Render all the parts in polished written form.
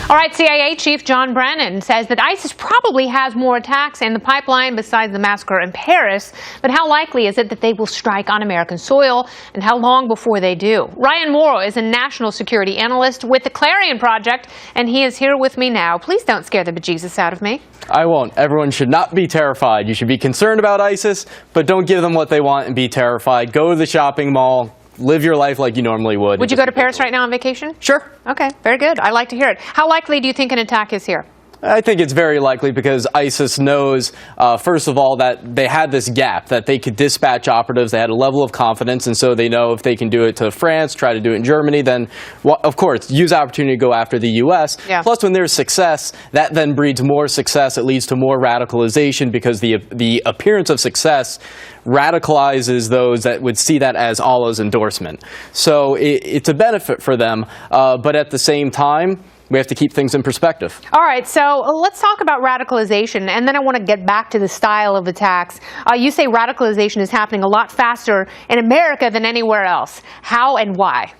All right, CIA Chief John Brennan says that ISIS probably has more attacks in the pipeline besides the massacre in Paris. But how likely is it that they will strike on American soil, and how long before they do? Ryan Mauro is a national security analyst with the Clarion project, and he is here with me now. Please don't scare the bejesus out of me. I won't. Everyone should not be terrified. You should be concerned about ISIS, but don't give them what they want and be terrified. Go to the shopping mall. Live your life like you normally would. Would you go to Paris right now on vacation? Sure. Okay, very good. I like to hear it. How likely do you think an attack is here? I think it's very likely because ISIS knows, first of all, that they had this gap, that they could dispatch operatives. They had a level of confidence, and so they know if they can do it to France, try to do it in Germany, then, well, of course, use the opportunity to go after the U.S. Yeah. Plus, when there's success, that then breeds more success. It leads to more radicalization because the appearance of success radicalizes those that would see that as Allah's endorsement. So it's a benefit for them, but at the same time, we have to keep things in perspective. All right, so let's talk about radicalization, and then I want to get back to the style of attacks. You say radicalization is happening a lot faster in America than anywhere else. How and why?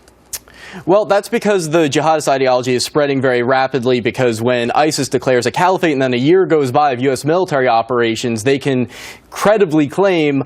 Well, that's because the jihadist ideology is spreading very rapidly, because when ISIS declares a caliphate and then a year goes by of U.S. military operations, they can credibly claim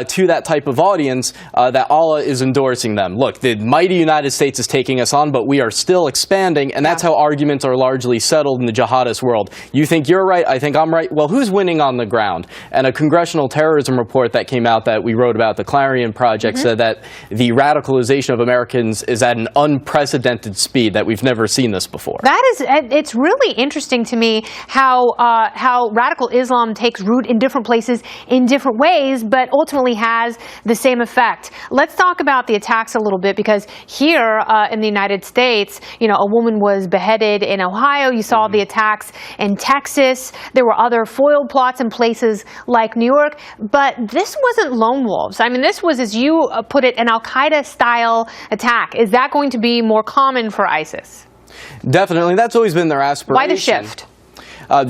to that type of audience that Allah is endorsing them. Look, the mighty United States is taking us on, but we are still expanding, and that's how arguments are largely settled in the jihadist world. You think you're right, I think I'm right. Well, who's winning on the ground? And a congressional terrorism report that came out that we wrote about, the Clarion project, said that the radicalization of Americans is at an unprecedented speed, that we've never seen this before. That is, it's really interesting to me how radical Islam takes root in different places in different ways, but ultimately has the same effect. Let's talk about the attacks a little bit, because here in the United States, you know, a woman was beheaded in Ohio. You saw the attacks in Texas. There were other foiled plots in places like New York, but this wasn't lone wolves. I mean, this was, as you put it, an Al-Qaeda style attack. Is that going to be more common for ISIS? Definitely. That's always been their aspiration. Why the shift?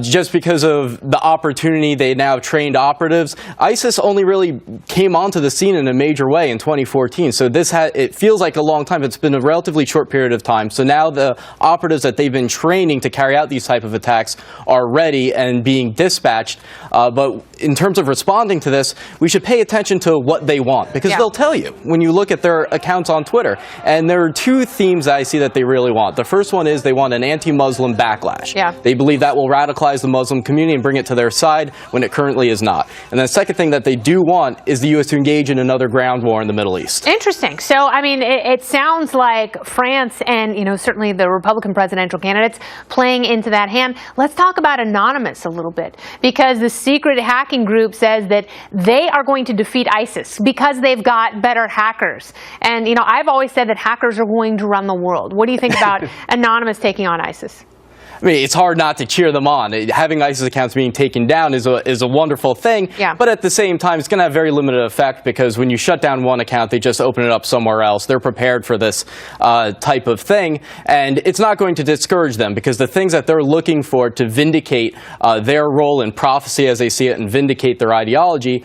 Just because of the opportunity, they now trained operatives. ISIS only really came onto the scene in a major way in 2014, so it feels like a long time. It's been a relatively short period of time. So now the operatives that they've been training to carry out these type of attacks are ready and being dispatched. But in terms of responding to this, we should pay attention to what they want, because they'll tell you when you look at their accounts on Twitter. And there are two themes that I see that they really want. The first one is they want an anti-Muslim backlash. They believe that will radicalize the Muslim community and bring it to their side when it currently is not. And the second thing that they do want is the U.S. to engage in another ground war in the Middle East. Interesting. So, I mean, it sounds like France and, you know, certainly the Republican presidential candidates playing into that hand. Let's talk about Anonymous a little bit, because the secret hacking group says that they are going to defeat ISIS because they've got better hackers. And, you know, I've always said that hackers are going to run the world. What do you think about Anonymous taking on ISIS? I mean, it's hard not to cheer them on. Having ISIS accounts being taken down is a wonderful thing, but at the same time, it's going to have very limited effect, because when you shut down one account, they just open it up somewhere else. They're prepared for this type of thing, and it's not going to discourage them, because the things that they're looking for to vindicate their role in prophecy as they see it and vindicate their ideology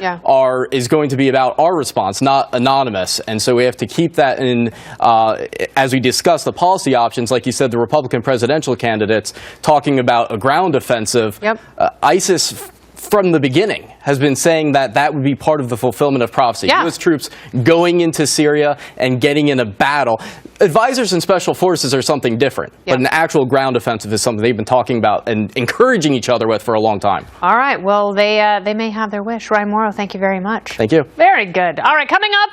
is going to be about our response, not Anonymous. And so we have to keep that in, as we discuss the policy options, like you said, the Republican presidential candidates talking about a ground offensive. ISIS, from the beginning, has been saying that that would be part of the fulfillment of prophecy. U.S. troops going into Syria and getting in a battle. Advisors and special forces are something different, but an actual ground offensive is something they've been talking about and encouraging each other with for a long time. All right, well, they may have their wish. Ryan Mauro, thank you very much. Thank you. Very good. All right, coming up,